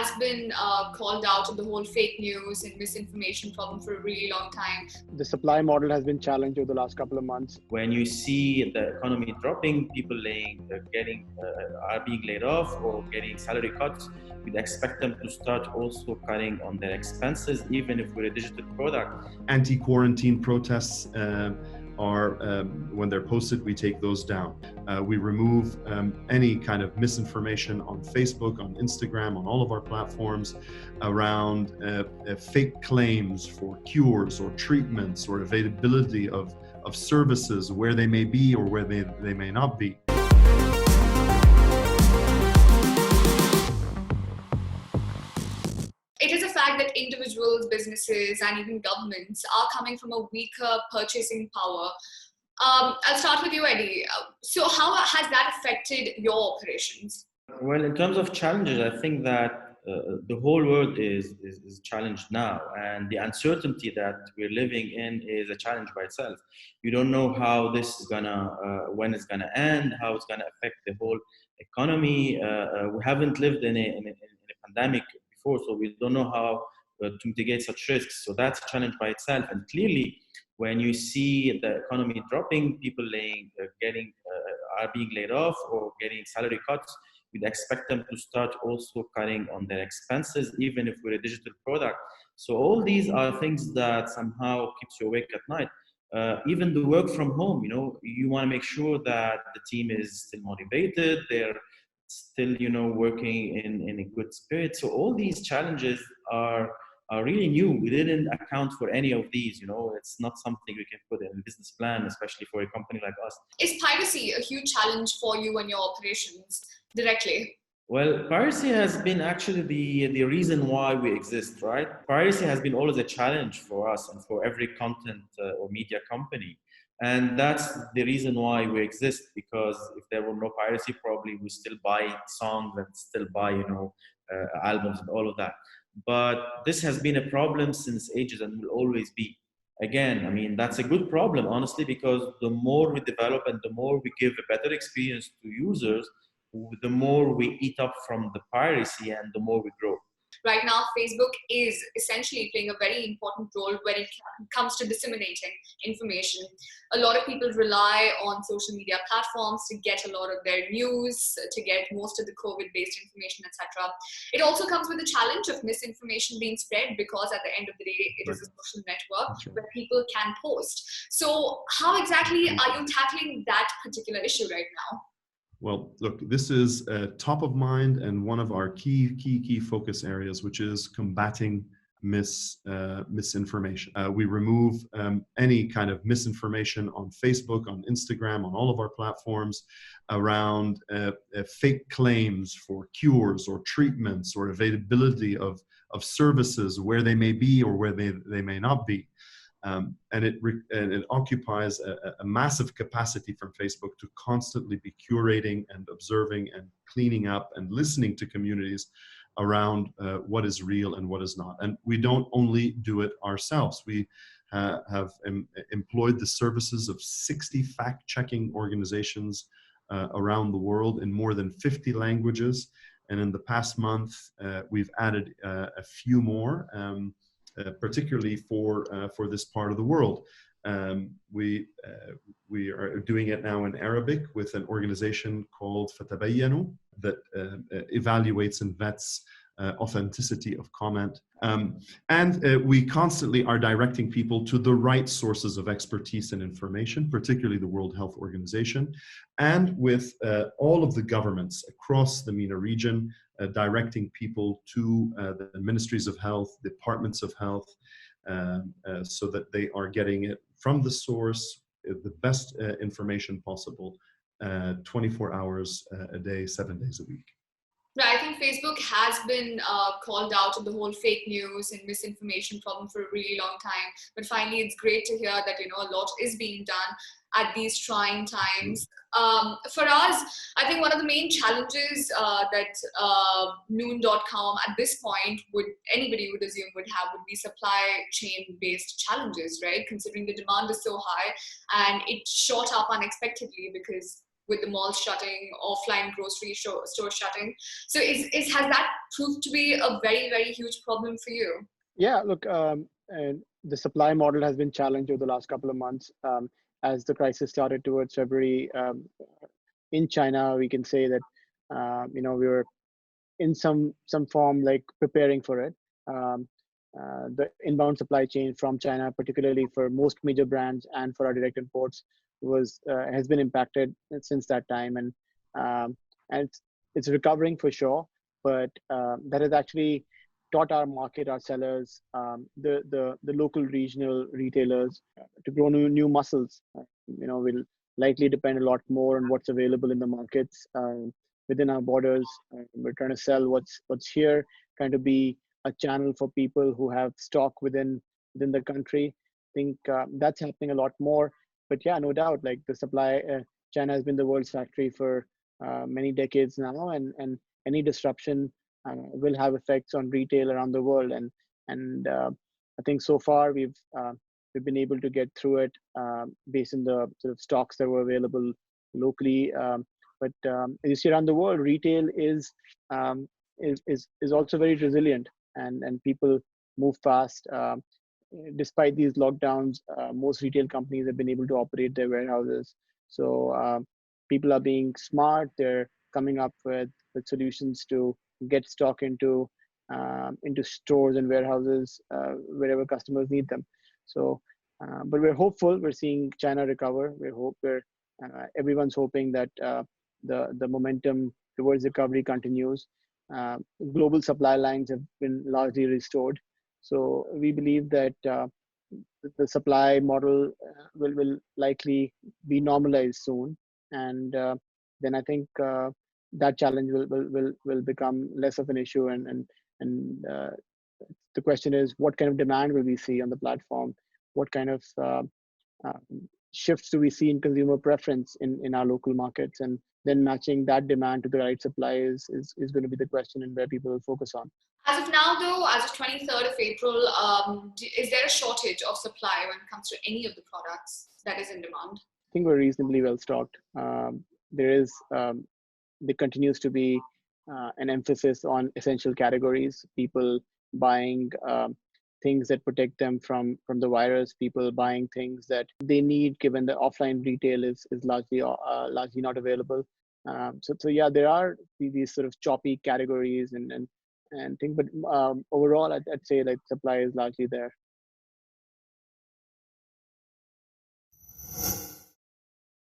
has been called out in the whole fake news and misinformation problem for a really long time. The supply model has been challenged over the last couple of months. When you see the economy dropping, people are being laid off or getting salary cuts, we'd expect them to start also cutting on their expenses, even if we're a digital product. Anti-quarantine protests when they're posted, we take those down. We remove any kind of misinformation on Facebook, on Instagram, on all of our platforms around fake claims for cures or treatments or availability of services, where they may be or where they may not be. It is a fact that individuals, businesses, and even governments are coming from a weaker purchasing power. I'll start with you, Eddie. So how has that affected your operations? Well, in terms of challenges, I think that the whole world is challenged now, and the uncertainty that we're living in is a challenge by itself. You don't know how this is when it's gonna end, how it's gonna affect the whole economy. We haven't lived in a pandemic before, so we don't know how to mitigate such risks. So that's a challenge by itself. And clearly, when you see the economy dropping, people are being laid off or getting salary cuts, we'd expect them to start also cutting on their expenses, even if we're a digital product. So all these are things that somehow keeps you awake at night. Even the work from home, you want to make sure that the team is still motivated, they're still, working in a good spirit. So all these challenges are really new. We didn't account for any of these. It's not something we can put in a business plan, especially for a company like us. Is piracy a huge challenge for you and your operations directly? Well, piracy has been actually the reason why we exist, right? Piracy has been always a challenge for us and for every content or media company. And that's the reason why we exist, because if there were no piracy, probably we still buy songs and still buy, albums and all of that. But this has been a problem since ages and will always be. Again, I mean, that's a good problem, honestly, because the more we develop and the more we give a better experience to users, the more we eat up from the piracy and the more we grow. Right now, Facebook is essentially playing a very important role when it comes to disseminating information. A lot of people rely on social media platforms to get a lot of their news, to get most of the COVID-based information, etc. It also comes with the challenge of misinformation being spread, because at the end of the day, it is a social network where people can post. So how exactly are you tackling that particular issue right now? Well, look, this is top of mind and one of our key focus areas, which is combating misinformation. We remove any kind of misinformation on Facebook, on Instagram, on all of our platforms around fake claims for cures or treatments or availability of services, where they may be or where they may not be. And it occupies a massive capacity from Facebook to constantly be curating and observing and cleaning up and listening to communities around what is real and what is not. And we don't only do it ourselves. We have employed the services of 60 fact-checking organizations around the world in more than 50 languages. And in the past month, we've added a few more. Particularly for this part of the world. We are doing it now in Arabic with an organization called Fatabayyanu that evaluates and vets authenticity of comment. And we constantly are directing people to the right sources of expertise and information, particularly the World Health Organization, and with all of the governments across the MENA region, directing people to the ministries of health, departments of health, so that they are getting it from the source, the best information possible, 24 hours a day, 7 days a week. Right, I think Facebook has been called out in the whole fake news and misinformation problem for a really long time. But finally, it's great to hear that a lot is being done at these trying times. For us, I think one of the main challenges that Noon.com at this point anybody would assume would be supply chain based challenges, right? Considering the demand is so high and it shot up unexpectedly because with the malls shutting, offline grocery stores shutting. So has that proved to be a very, very huge problem for you? Yeah, look, and the supply model has been challenged over the last couple of months. As the crisis started towards February, in China, we can say that we were in some form like preparing for it. Um, the inbound supply chain from China, particularly for most major brands and for our direct imports, was has been impacted since that time, um, and it's recovering for sure. But that has actually taught our market, our sellers, the local regional retailers to grow new muscles. Will likely depend a lot more on what's available in the markets within our borders. We're trying to sell what's here, trying to be a channel for people who have stock within the country. I think that's happening a lot more. But yeah, no doubt, like the supply, China has been the world's factory for many decades now, and any disruption will have effects on retail around the world. And I think so far we've been able to get through it based on the sort of stocks that were available locally. But as you see around the world, retail um, is also very resilient, and people move fast. Despite these lockdowns, most retail companies have been able to operate their warehouses. So people are being smart. They're coming up with solutions to get stock into stores and warehouses wherever customers need them. So, but we're hopeful. We're seeing China recover. Everyone's hoping that the momentum towards recovery continues. Uh, Global supply lines have been largely restored. So we believe that the supply model will likely be normalized soon, and then I think that challenge will become less of an issue. And the question is, what kind of demand will we see on the platform? What kind of uh, shifts do we see in consumer preference in our local markets? And then matching that demand to the right supply is going to be the question, and where people will focus on. As of now, though, as of 23rd of April, is there a shortage of supply when it comes to any of the products that is in demand? I think we're reasonably well stocked. There is there continues to be an emphasis on essential categories. People buying things that protect them from the virus. People buying things that they need, given the offline retail is largely not available. So yeah, there are these sort of choppy categories and things, but overall, I'd say like supply is largely there.